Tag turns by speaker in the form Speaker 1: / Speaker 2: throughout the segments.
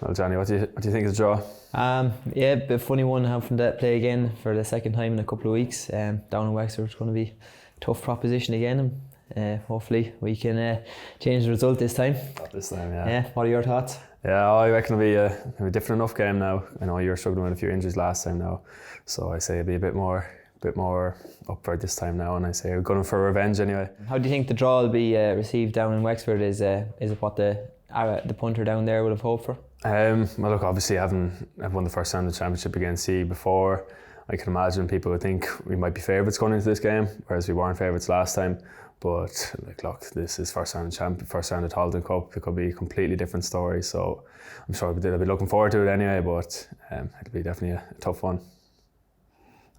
Speaker 1: Well, Johnny, what do you think of the draw?
Speaker 2: Yeah, a bit funny one having to play again for the second time in a couple of weeks. Down in Wexford, it's going to be a tough proposition again. Hopefully we can change the result this time.
Speaker 1: Not this time, yeah.
Speaker 2: Yeah. What are your thoughts?
Speaker 1: Yeah, I reckon it'll be a different enough game now. I know you were struggling with a few injuries last time now, so I say it'll be a bit more up for it this time now, and I say we're going for revenge anyway.
Speaker 2: How do you think the draw will be received down in Wexford? Is it what the punter down there would have hoped for?
Speaker 1: Well, look, obviously I've won the first round of the championship against C before. I can imagine people would think we might be favourites going into this game, whereas we weren't favourites last time. But look, this is first round of Tailteann Cup. It could be a completely different story. So I'm sure they'll be looking forward to it anyway. But it'll be definitely a tough one.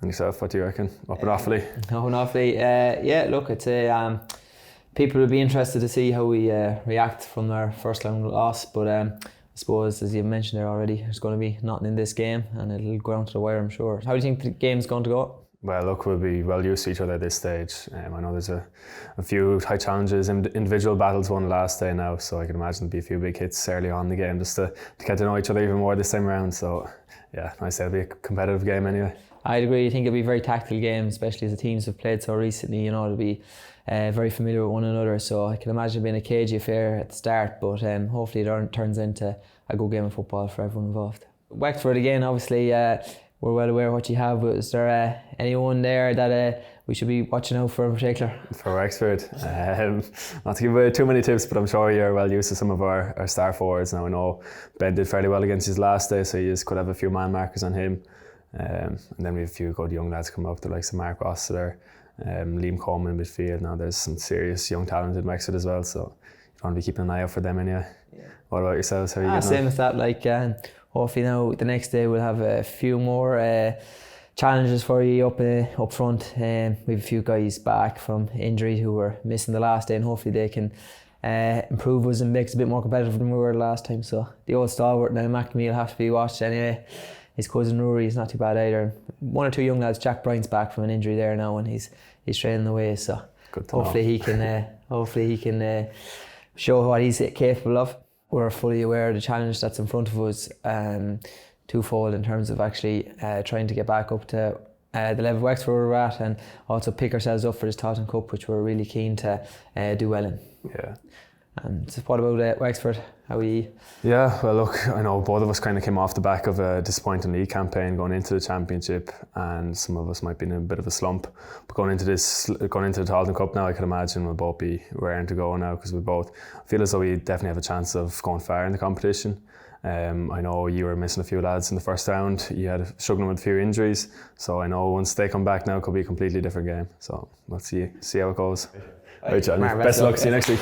Speaker 1: And yourself, what do you reckon? Up in Offaly?
Speaker 2: Up in Offaly, yeah. Look, it's people will be interested to see how we react from our first round loss. But I suppose, as you mentioned there already, there's going to be nothing in this game, and it'll go down to the wire, I'm sure. How do you think the game's going to go?
Speaker 1: Well, look, we'll be well used to each other at this stage. I know there's a few high challenges, individual battles won last day now, so I can imagine there'll be a few big hits early on in the game just to get to know each other even more this time around. So yeah, I say it'll be a competitive game anyway.
Speaker 2: I'd agree. I think it'll be a very tactical game, especially as the teams have played so recently. You know, it'll be very familiar with one another. So I can imagine it being a cagey affair at the start, but hopefully it turns into a good game of football for everyone involved. Wexford again, obviously, we're well aware of what you have. But is there anyone there that we should be watching out for in particular?
Speaker 1: For Wexford, not to give away too many tips, but I'm sure you're well used to some of our star forwards. Now I know Ben did fairly well against his last day, so you just could have a few man markers on him. And then we have a few good young lads coming up, the likes of Mark Rossiter, Liam Coleman in midfield. Now there's some serious young talent in Wexford as well, so you want to be keeping an eye out for them anyway. Yeah. What about yourselves? How are you getting
Speaker 2: same
Speaker 1: on?
Speaker 2: as that. Like hopefully now the next day we'll have a few more challenges for you up front. We have a few guys back from injury who were missing the last day, and hopefully they can improve us and make us a bit more competitive than we were last time. So the old stalwart now, McNamee, will have to be watched anyway. His cousin Rory is not too bad either. One or two young lads. Jack Bryant's back from an injury there now, and he's training away. So hopefully he can show what he's capable of. We're fully aware of the challenge that's in front of us, twofold in terms of actually trying to get back up to the level of Wexford where we're at, and also pick ourselves up for this Tailteann Cup, which we're really keen to do well in.
Speaker 1: Yeah.
Speaker 2: And what about Wexford? How are you?
Speaker 1: Yeah, well look, I know both of us kind of came off the back of a disappointing league campaign going into the championship, and some of us might be in a bit of a slump. But going into the Tailteann Cup now, I can imagine we'll both be raring to go now, because we both feel as though we definitely have a chance of going far in the competition. I know you were missing a few lads in the first round. You had struggling with a few injuries, so I know once they come back now, it could be a completely different game. So let's see how it goes. Right, John. Best of luck. See you next week.